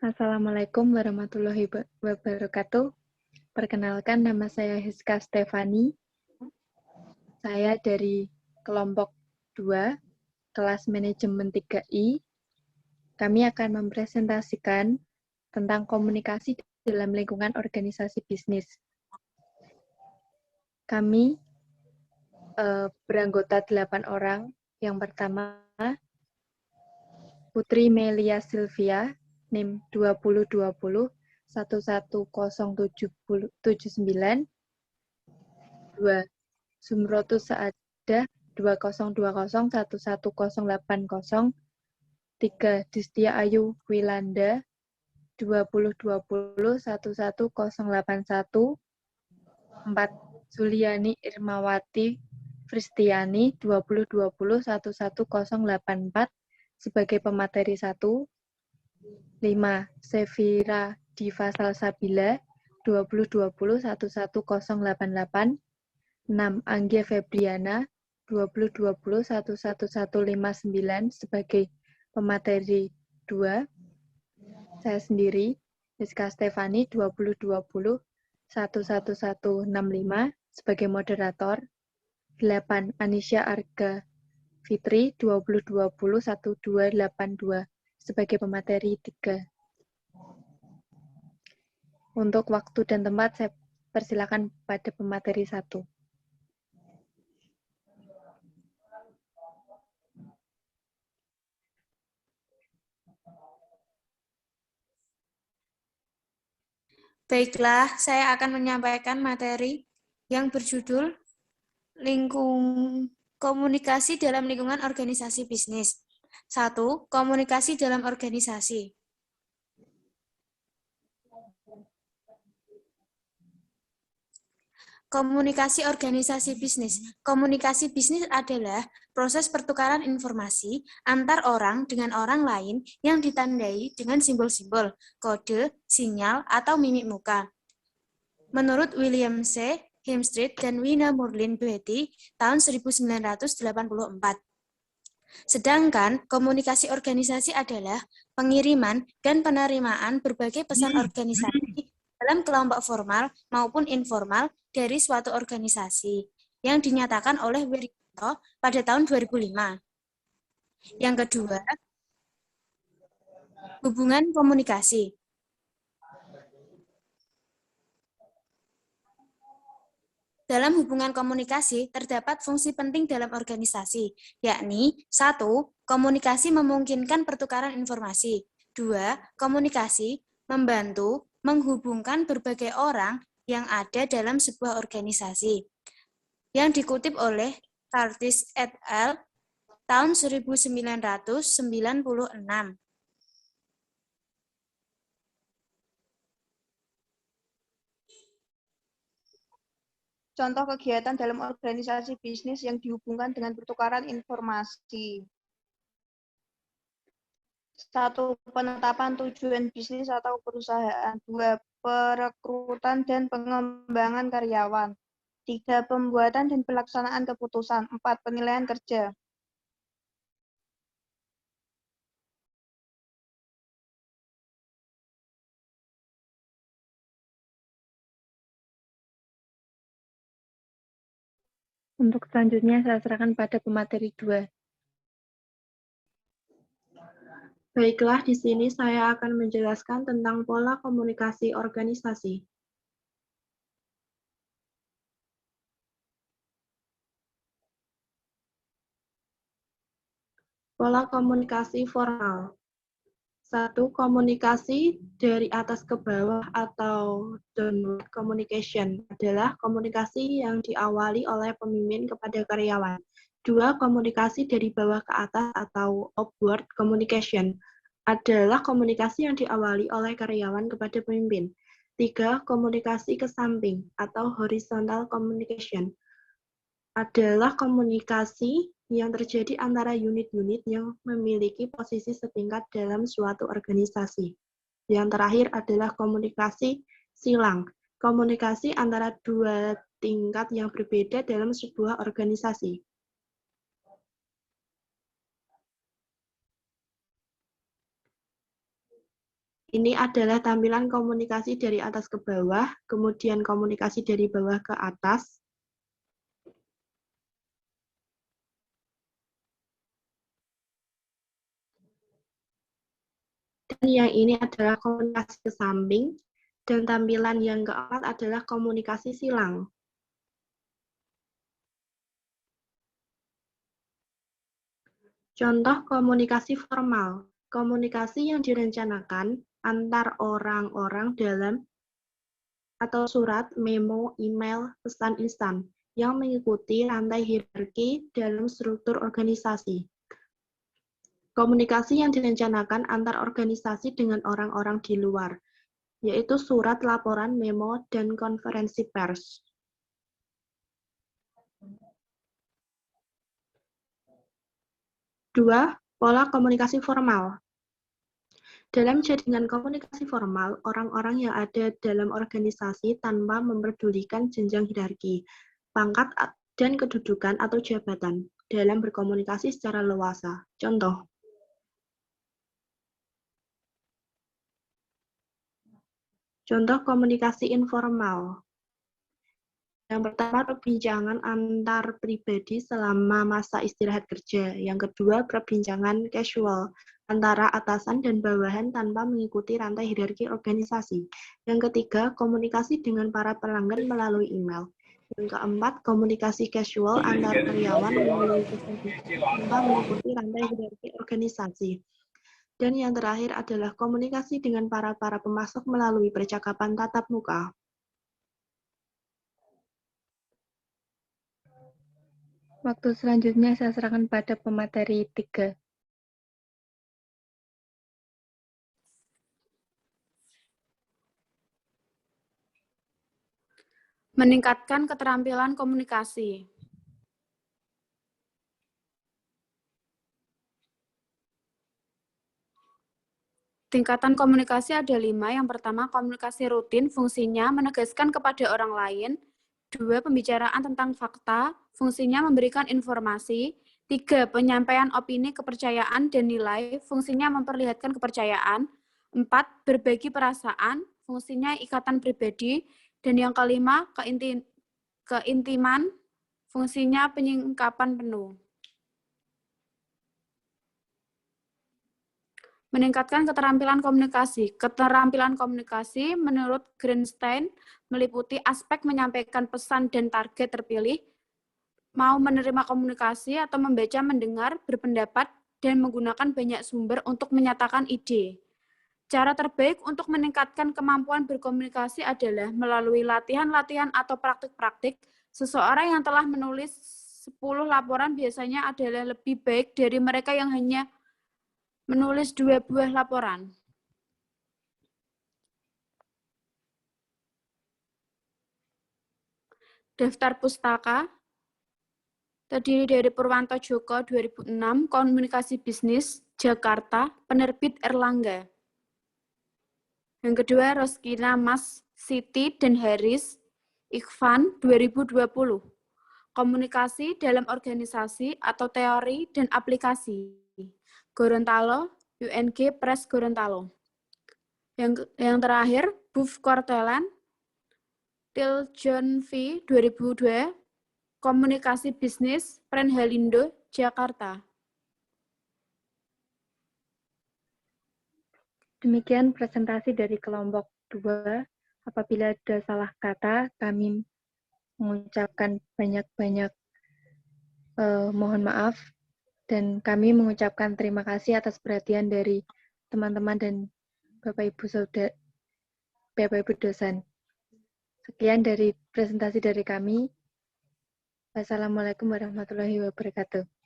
Assalamualaikum warahmatullahi wabarakatuh. Perkenalkan, nama saya Hiska Stefani. Saya dari kelompok 2, kelas manajemen 3I. Kami akan mempresentasikan tentang komunikasi dalam lingkungan organisasi bisnis. Kami beranggota 8 orang. Yang pertama, Putri Melia Silvia, NIM 2020 110779. 2. Zumrotus Saadah 2020111080. 3. Distia Ayu Wilanda 2020111081. 4. Juliani Irmawati Fristiani 2020111084 sebagai pemateri 1. 5. Sevira Diva Salsabila 2020111088. 6. Anggia Febriana 2020111159 sebagai pemateri 2. Saya sendiri, Hiska Stefani 2020111165 sebagai moderator. 8. Anisya Arga Fitri 20201282 sebagai pemateri 3. Untuk waktu dan tempat saya persilakan pada pemateri 1. Baiklah, saya akan menyampaikan materi yang berjudul Komunikasi dalam lingkungan organisasi bisnis. 1. Komunikasi dalam organisasi. Komunikasi organisasi bisnis. Komunikasi bisnis adalah proses pertukaran informasi antar orang dengan orang lain yang ditandai dengan simbol-simbol, kode, sinyal, atau mimik muka. Menurut William C. Hemstreet dan Wina Murlin Betty tahun 1984. Sedangkan komunikasi organisasi adalah pengiriman dan penerimaan berbagai pesan organisasi dalam kelompok formal maupun informal dari suatu organisasi yang dinyatakan oleh Wirito pada tahun 2005. Yang kedua, hubungan komunikasi. Dalam hubungan komunikasi, terdapat fungsi penting dalam organisasi, yakni 1. Komunikasi memungkinkan pertukaran informasi. 2. Komunikasi membantu menghubungkan berbagai orang yang ada dalam sebuah organisasi. Yang dikutip oleh Curtis et al. Tahun 1996. Contoh kegiatan dalam organisasi bisnis yang dihubungkan dengan pertukaran informasi. 1. Penetapan tujuan bisnis atau perusahaan. 2. Perekrutan dan pengembangan karyawan. 3. Pembuatan dan pelaksanaan keputusan. 4. Penilaian kerja. Untuk selanjutnya saya serahkan pada pemateri 2. Baiklah, di sini saya akan menjelaskan tentang pola komunikasi organisasi. Pola komunikasi formal. 1. Komunikasi dari atas ke bawah atau downward communication adalah komunikasi yang diawali oleh pemimpin kepada karyawan. 2. Komunikasi dari bawah ke atas atau upward communication adalah komunikasi yang diawali oleh karyawan kepada pemimpin. 3. Komunikasi ke samping atau horizontal communication adalah komunikasi yang terjadi antara unit-unit yang memiliki posisi setingkat dalam suatu organisasi. Yang terakhir adalah komunikasi silang, komunikasi antara dua tingkat yang berbeda dalam sebuah organisasi. Ini adalah tampilan komunikasi dari atas ke bawah, kemudian komunikasi dari bawah ke atas. Dan yang ini adalah komunikasi ke samping, dan tampilan yang keempat adalah komunikasi silang. Contoh komunikasi formal, komunikasi yang direncanakan antar orang-orang dalam atau surat, memo, email, pesan instan yang mengikuti rantai hierarki dalam struktur organisasi. Komunikasi yang direncanakan antar organisasi dengan orang-orang di luar, yaitu surat, laporan, memo, dan konferensi pers. Dua, pola komunikasi formal. Dalam jaringan komunikasi formal, orang-orang yang ada dalam organisasi tanpa memperdulikan jenjang hierarki, pangkat, dan kedudukan atau jabatan dalam berkomunikasi secara leluasa. Contoh. Contoh komunikasi informal. Yang pertama, perbincangan antar pribadi selama masa istirahat kerja. Yang kedua, perbincangan casual antara atasan dan bawahan tanpa mengikuti rantai hierarki organisasi. Yang ketiga, komunikasi dengan para pelanggan melalui email. Yang keempat, komunikasi casual antar karyawan melalui pesan tanpa mengikuti rantai hierarki organisasi. Dan yang terakhir adalah komunikasi dengan para pemasok melalui percakapan tatap muka. Waktu selanjutnya saya serahkan pada pemateri 3. Meningkatkan keterampilan komunikasi. Tingkatan komunikasi ada 5. Yang pertama, komunikasi rutin, fungsinya menegaskan kepada orang lain. 2. Pembicaraan tentang fakta, fungsinya memberikan informasi. 3. Penyampaian opini, kepercayaan, dan nilai, fungsinya memperlihatkan kepercayaan. 4. Berbagi perasaan, fungsinya ikatan pribadi. Dan yang kelima, keintiman, fungsinya penyingkapan penuh. Meningkatkan keterampilan komunikasi. Keterampilan komunikasi menurut Greenstein meliputi aspek menyampaikan pesan dan target terpilih, mau menerima komunikasi atau membaca, mendengar, berpendapat, dan menggunakan banyak sumber untuk menyatakan ide. Cara terbaik untuk meningkatkan kemampuan berkomunikasi adalah melalui latihan-latihan atau praktik-praktik. Seseorang yang telah menulis 10 laporan biasanya adalah lebih baik dari mereka yang hanya menulis 2 buah laporan. Daftar pustaka terdiri dari Purwanto Joko 2006, Komunikasi Bisnis, Jakarta, penerbit Erlangga. Yang kedua, Roskina Mas Siti dan Haris, Ikhvan 2020, Komunikasi dalam Organisasi atau Teori dan Aplikasi, Gorontalo, UNG Press Gorontalo. Yang terakhir, Buf Kortelan, Til John V. 2002, Komunikasi Bisnis, Prenhalindo, Jakarta. Demikian presentasi dari kelompok 2. Apabila ada salah kata, kami mengucapkan banyak-banyak mohon maaf, dan kami mengucapkan terima kasih atas perhatian dari teman-teman dan Bapak Ibu dosen. Sekian dari presentasi dari kami. Wassalamualaikum warahmatullahi wabarakatuh.